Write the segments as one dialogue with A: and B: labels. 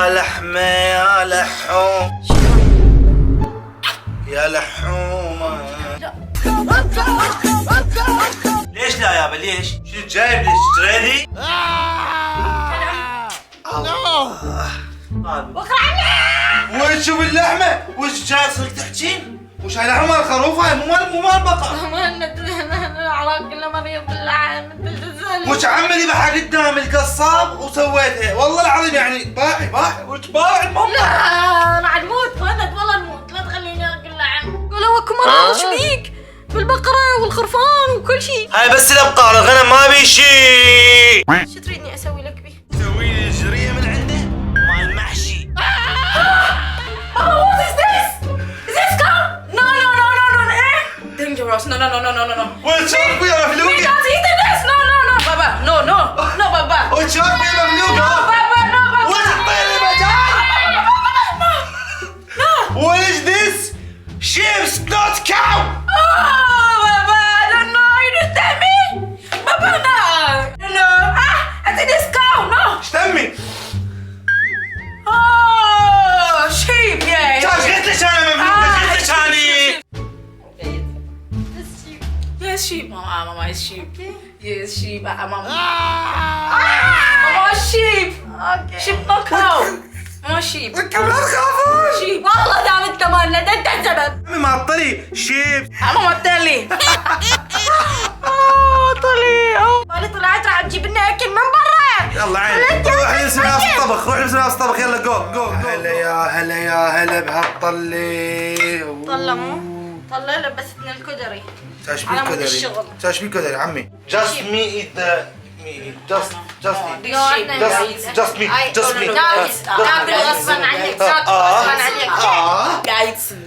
A: يا لحمة يا لحوم يا لحومة. ليش لا يابا ليش؟ شو جايب ليش تريدي؟
B: وخر عني.
A: وين شوف اللحمة؟ وش جاي صرت تحكين؟ وش هاي لحمة مال الخروف هاي مو مال بقر.
B: العراق كله مريض باللعن.
A: وش عملي بحق قدام القصاب وسويتها والله العظيم يعني باعي وش باعي المهم.
B: لا راح نموت مهند والله نموت لا تخليني اقول لعن. قالوا اكو مرض ايش بيك؟ بالبقرة والخرفان وكل شيء.
A: هاي بس الابقار الغنم ما بي شيء.
B: شو تريدني اسوي لك بيه؟
A: سوي لي الجريه من عنده مال المحشي.
B: Mama, what is this? Is this cow? No, eh? Dangerous. No.
A: وين شاف يا
B: We're
A: مفلوقة؟
B: not eating this. No, Baba. No, Baba.
A: وين شاف يا
B: No,
A: مفلوقة؟
B: Baba, no, Baba.
A: وش الطير المجال؟ What is this? Sheep's not cow.
B: Oh, Baba, I don't know. You didn't tell me. Baba, no. I think this cow. No.
A: ايش تمي؟
B: Oh, sheep. Yeah.
A: شاش قلت لك انا مفلوقة قلت لك اني.
B: Yes, sheep. Mama is sheep. Yes, sheep. Mama, sheep. Okay. Sheep, not cow. Mama, sheep.
A: انتم لا تخافون.
B: sheep. والله دام انت مالنا ده انت السبب.
A: عمي معطلي شيب.
B: ماما طلي. طلي. طلعت راح تجيب لنا اكل من برا.
A: يلا عين روح نسمع في الطبخ يلا جو. هلا يا بهالطلي.
B: طلة مو؟ طلة لبستنا الكدري.
A: تاش
B: على مود
A: بي
B: الشغل.
A: كدري عمي. Just me eat the meat. Just eat. Just me.
B: ناكل غصبا عنك. ناكل غصبا عنك. قاعد تصير.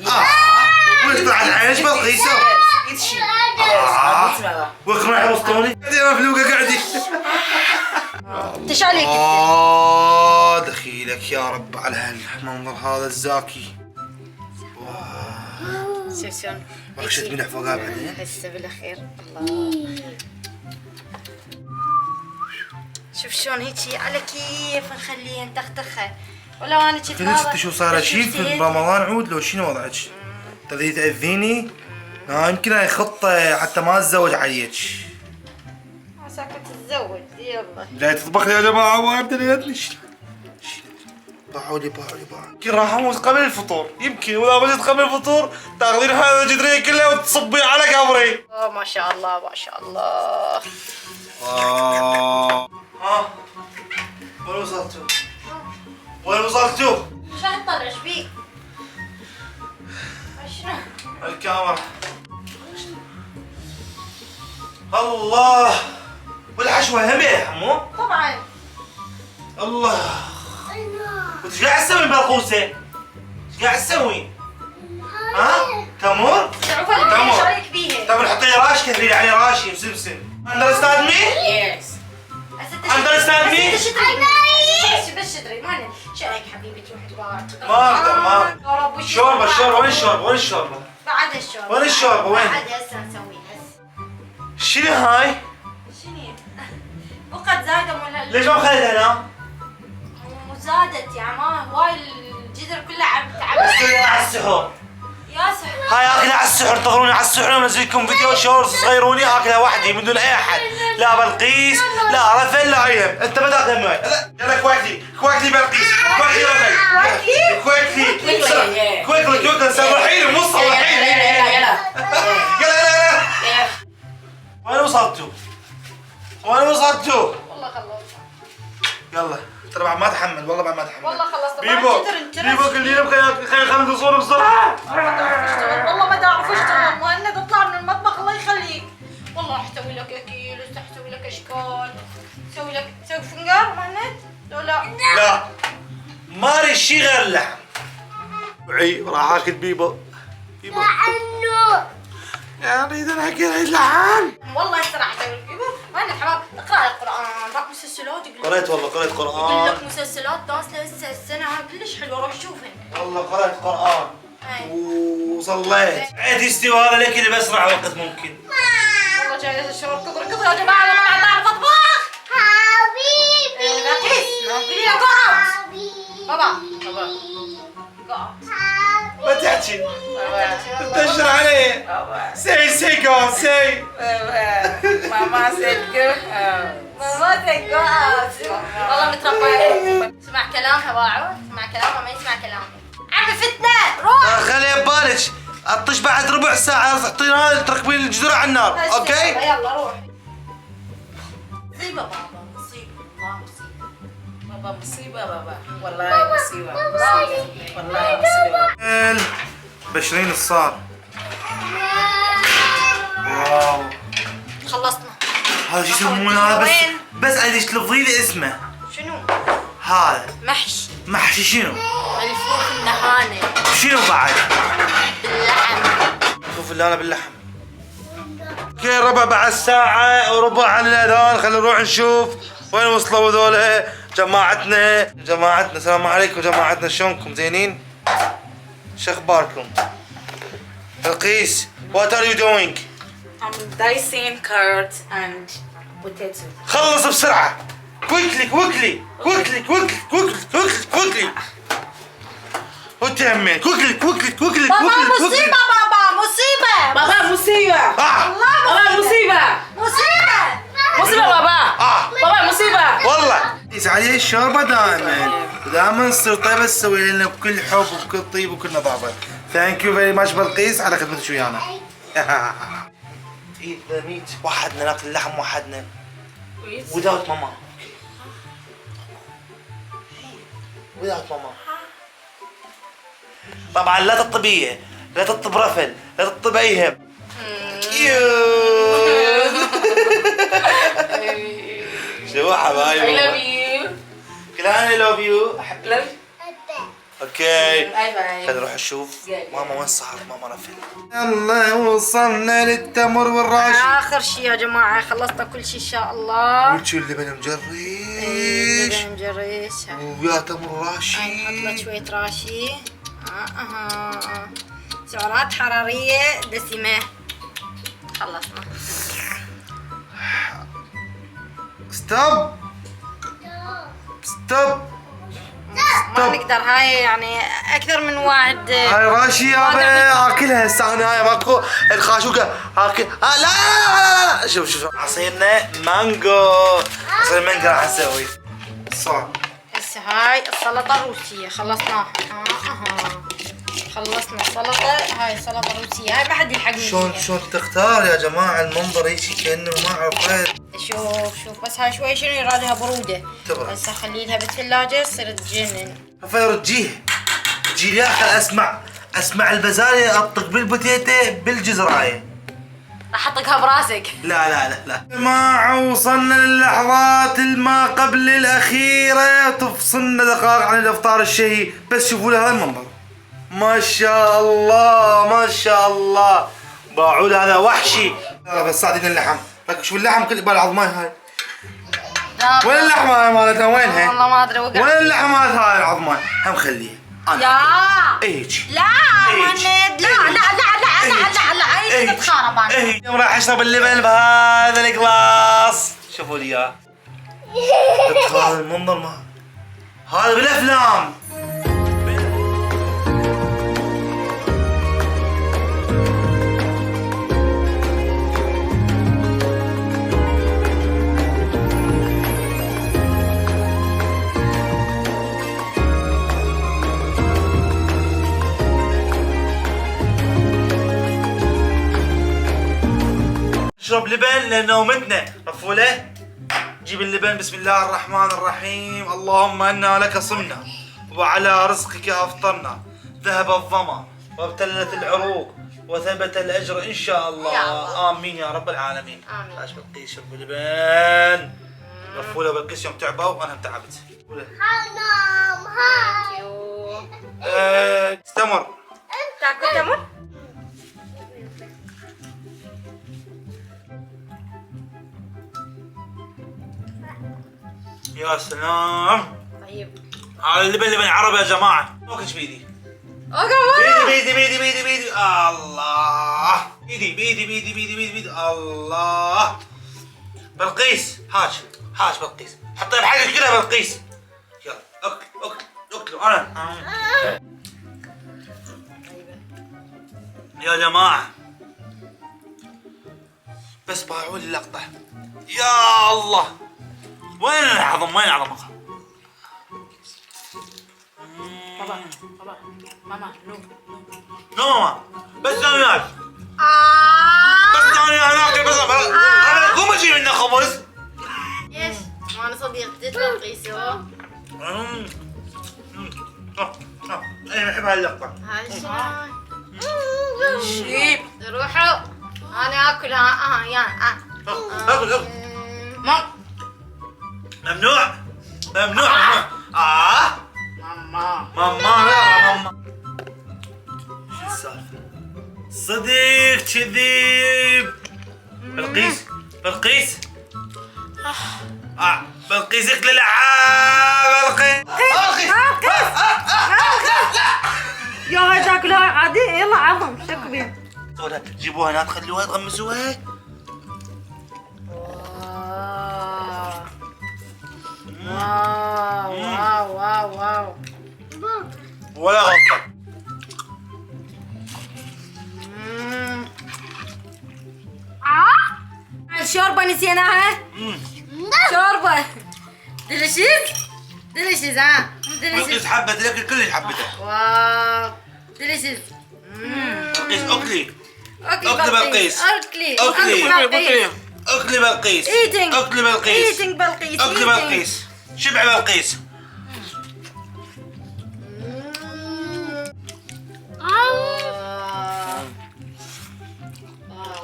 A: وش طلع العيش بالقيسة؟ وخر راح وسطوني. يا مفلوقة قاعدي.
B: انت شو عليك؟
A: دخيلك يا رب على هالمنظر هذا الزاكي.
B: شلون؟
A: بخشت ملح فوقها بعدين.
B: هسه بالاخير الله. شوف شلون هيجي على كيف نخليها نتختخه. ولو انا كنت
A: انت شو صار شيء في رمضان عود لو شنو وضعك؟ تريد تأذيني؟ يمكن هاي خطة حتى ما اتزوج عليك.
B: عساك تتزوج يلا.
A: جاي تطبخ لي يا جماعة وابدا ليش؟ باعوا لي يمكن راح اموت قبل الفطور يمكن واذا مجيت قبل الفطور تاخذين هذا الجدرية كلها وتصبين على قبري.
B: ما شاء الله.
A: ها وين وصلتوا؟
B: شو هتطلع ايش بيك؟ شنو؟
A: الكاميرا. الله والحشوة همي يا حمو.
B: طبعا.
A: الله وانت ايش قاعد تسوي بالقوسة؟ ايش قاعد تسوي؟ ها؟ تمر؟
B: شوف ايش عليك بيها؟
A: تمر حطي لي راش كثري لي عليه راشي مسمسم. Understand me?
B: يس.
A: Understand me?
B: بس تدري ما شو عليك حبيبي تروح تبارك.
A: ما شوربة وين الشوربة؟
B: بعد الشوربة.
A: وين الشوربة وين؟
B: بعد هسه نسوي هسه.
A: شنو هاي؟
B: شنو؟ بقت زايدة ولا
A: ليش ما مخليتها هنا؟
B: مو زادت يعني ما هواي الجدر كله تعب.
A: بس على السحور.
B: يا سحر.
A: هاي اكلها على السحر انتظروني على السحر وانزل لكم فيديو شورز صغيروني اكلها وحدي من دون اي احد. لا بلقيس لا رفل لا عيم. انت ما تاكل معي. يلا كويكلي بلقيس كويكلي رفل. كويكلي سرحيني مو صرحيني. يلا وين وصلتوا؟
B: والله خلصت.
A: يلا ترى بعد ما اتحمل والله بعد ما اتحمل.
B: والله خلصت.
A: بيبو كل يوم خلينا نصور بسرعه.
B: والله ما تعرف اشتغل مهند اطلع من المطبخ الله يخليك. والله راح اسوي لك اكل راح اسوي لك اشكال. تسوي فنجان مهند؟
A: لا ما اريد شيء غير اللحم. راح اكل بيبو.
C: لأنه
A: يا اريد انا اكل لحم.
B: والله هسه راح اسوي لك مهند حمام اقرا القران راح مسلسلات.
A: قريت قرآن.
B: يقول لك مسلسلات نازله هسه السنه هاي كلش حلوه روح شوفهن.
A: والله قرأت قرآن وصليت. عيد استوى هذا الاكل باسرع وقت ممكن.
B: والله جاي الشعور كثر يا جماعه لما بعد اعرف اطبخ.
C: حبيبي
B: ناقص قولي له قعد. بابا
D: بابا
A: ما تحكي
D: بابا
A: تدشر علي.
D: بابا
A: سي جو سي.
D: ماما said go
B: ماما تقول والله متربية اسمع كلامها باعوا، اسمع كلامها ما يسمع كلامي. عم فتنة روح.
A: خليها ببالك اطش بعد ربع ساعة تحطين تركبين الجذور على النار، اوكي؟
B: يلا روح.
D: مصيبة بابا مصيبة والله مصيبة بابا مصيبة بابا والله مصيبة مصيبة والله مصيبة
A: بشرين الصار. واو
B: خلصنا.
A: هذا شو يسمونه هذا؟ بس عايز تلفظي لي اسمه.
B: شنو؟
A: هذا
B: محشي.
A: محشي شنو؟
B: الفوخ النهانة.
A: شنو بعد؟
B: باللحم.
A: شوف اللي انا باللحم. اوكي ربع بعد ساعة وربع عن الاذان، خلينا نروح نشوف وين وصلوا هذول جماعتنا. السلام عليكم جماعتنا، شلونكم زينين؟ شو اخباركم؟ بلقيس what are you doing؟
D: I'm dicing carrots and potato
A: خلص بسرعة. كويكلي وانت همين كويكلي
B: بابا مصيبة بابا مصيبة.
D: بابا مصيبة بابا مصيبة مصيبة بابا بابا مصيبة
A: والله يس عليه الشوربة دائما تصير طيبة تسوي لنا بكل حب وبكل طيب وبكل نظافة. ثانك يو فيري ماتش بلقيس على خدمتك ويانا. ايت ذا ميت وحدنا ناكل اللحم وحدنا without ماما without ماما. طبعا لا تطبيه، لا تطب رفل، لا تطب ايهم. شو حبايبي؟
D: I love you
A: كلنا I love you.
D: love
A: اوكي
D: باي باي
A: خلينا نروح نشوف ماما وين صار. ماما رفل. يلا وصلنا للتمر والراشي.
B: آخر شي يا جماعة خلصنا كل شي إن شاء الله.
A: وشو اللبن مجريش
B: مجريش.
A: ويا تمر راشي.
B: نحط له شوية راشي. سعرات حرارية دسمة. خلصنا.
A: ستوب
B: ما نقدر، هاي يعني أكثر من واحد.
A: هاي راشي يابا اكلها هسه انا. هاي ماكو الخاشوقة اكل. لا شوف عصيرنا مانجو. عصير مانجو راح نسوي صار.
B: هسه هاي السلطة الروسية خلصناها. خلصنا السلطة. هاي السلطة الروسية هاي ما حد يلحقني
A: شلون تختار يا جماعة المنظر هيك كأنه ما عرفت.
B: شوف بس هاي شوي شنو يرادها برودة.
A: تبرد.
B: هسه خليلها بالثلاجة تصير تجنن.
A: فير تجيه لي اخر اسمع البزاية اطق بالبوتيتة بالجزراية.
B: راح اطقها براسك.
A: لا جماعة وصلنا للحظات ما قبل الأخيرة، تفصلنا دقائق عن الإفطار الشهي. بس شوفوا له هذا المنظر، ما شاء الله باعوا هذا وحشي. بس صعدين اللحم، شوف اللحم كل بالعظماي هاي. وين اللحمة هاي مالتها وينها؟
B: والله ما ادري وقع.
A: وين اللحمة مالت هاي العظماي؟ هم خليها
B: يا
A: ايج
B: لا مهند لا هاي تتخارب انا.
A: اليوم راح اشرب اللبن بهذا القلاص. شوفوا لي اياه. هذا المنظر ما هذا بالافلام. نشرب لبن لان نومتنا مفولة. جيب اللبن. بسم الله الرحمن الرحيم. اللهم انا لك صمنا وعلى رزقك افطرنا، ذهب الظما وابتلت العروق وثبت الاجر ان شاء الله. امين يا رب العالمين.
B: آمين.
A: باش بلقيس شربوا لبن مفولة. بلقيس يوم تعبوا وانا تعبت.
C: حنام هاي.
A: استمر.
B: تاكل تمر؟
A: يا سلام.
B: طيب
A: هذا اللبن عربي يا جماعة. موكش بيدي. بيدي الله. بيدي الله. بلقيس هاش بلقيس. حطيها بحاجة كلها بلقيس. يلا اكل اكلوا انا. يا جماعة بس باعوا لي اللقطة. يا الله وين العظم وين العظم؟
D: بابا ماما نو
A: نو ماما بس ثانيات بس ثانيات بس انا قوم اجيب لنا خبز.
B: ايش؟ ما انا صديقتي تلقيسو.
A: انا بحب هاللقطة.
B: هاي شيب روحوا انا اكل يا
A: اكل ممنوع ممنوع.
D: ماما
A: ماما لا ماما. شو السالفة؟ صديق كذيب. بلقيس بلقيس بلقيس اكل العاب. بلقيس
B: يا هاي تاكلها عادي. يلا عظم شكبي.
A: جيبوها هنا تخلوها تغمسوها.
D: واو
A: ولا غلطة.
B: الشوربة نسيناها. شوربة دليشيز ها
A: بلقيس حبت الاكل كلش حبته.
B: واو دليشيز.
A: بلقيس اكلي
B: اكلي
A: بلقيس.
B: اكلي
A: اكلي بلقيس.
B: Eating.
A: اكلي بلقيس.
B: Eating بلقيس.
A: اكلي بلقيس. شبع بلقيس.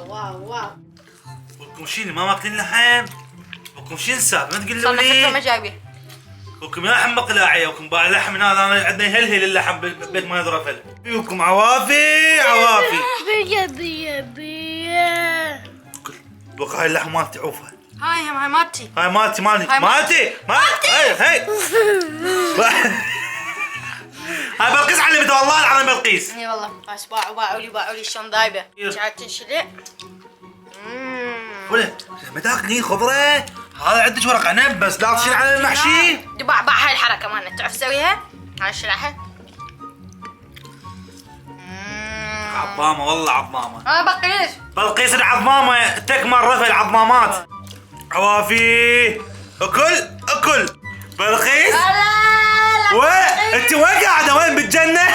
B: واو
A: ولكم شيني ما ماكلين لحم. ولكم شين السالفة ما تقولوا
B: صرنا فكرة
A: لي.
B: ما جايبه.
A: وكم يا لحم مقلاعية وكم باع لحم هنا انا عندنا يهلهل اللحم بيت ما يضرب فل. فيكم عوافي عوافي.
C: بيا
A: بقى هاي اللحم مالتي عوفها.
B: هاي مالتي.
A: هاي مالتي
B: هاي
A: مالتي هاي هاي بلقيس علمت والله العظيم بلقيس.
B: اي والله بس باعوا لي شلون ذايبه. قاعد تنشلع.
A: ولا ما تاكلين خضره. هذا عندك ورق عنب بس لا تشيل على المحشي.
B: باع هاي الحركه مالنا تعرف تسويها؟ هاي الشلعه.
A: عظامه والله عظامه.
B: بقيس.
A: بلقيس العظامه تكمل رفع العظامات. عوافي اكل بلقيس. انت وين قاعده وين بالجنه؟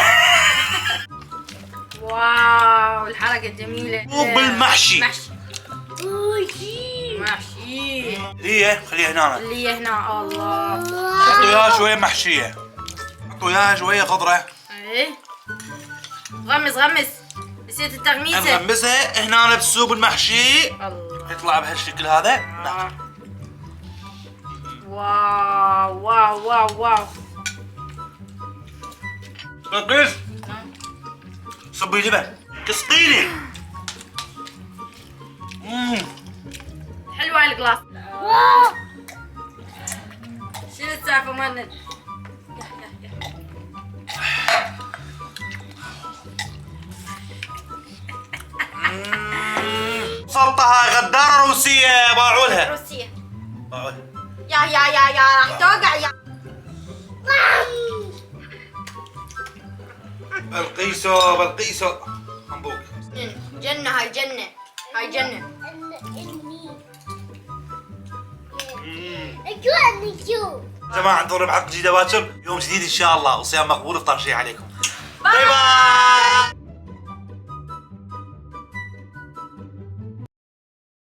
B: واو الحركه جميله.
A: وبالمحشي.
B: محشي.
A: هي خليها هنا.
B: اللي هنا الله.
A: حطوا اياها شويه محشيه. حطوا اياها شويه خضره.
B: ايه غمس نسيت التغميسه.
A: نغمسها هنا بالسوب المحشي.
B: الله
A: يطلع بهالشكل هذا.
B: واو
A: بلقيس صبي لبن تسقيني.
B: حلوه القلاص. شنو السالفه مالنا؟
A: سلطة غدارة روسية باعوا لها.
B: روسيه.
A: باعوا لها.
B: يا راح توقع يا.
A: بلقيسو همبوك.
B: جنة هاي جنة.
A: جماعة انطرونا بحلقة جديدة باكر يوم جديد ان شاء الله وصيام مقبول افطار شيء عليكم. باي باي.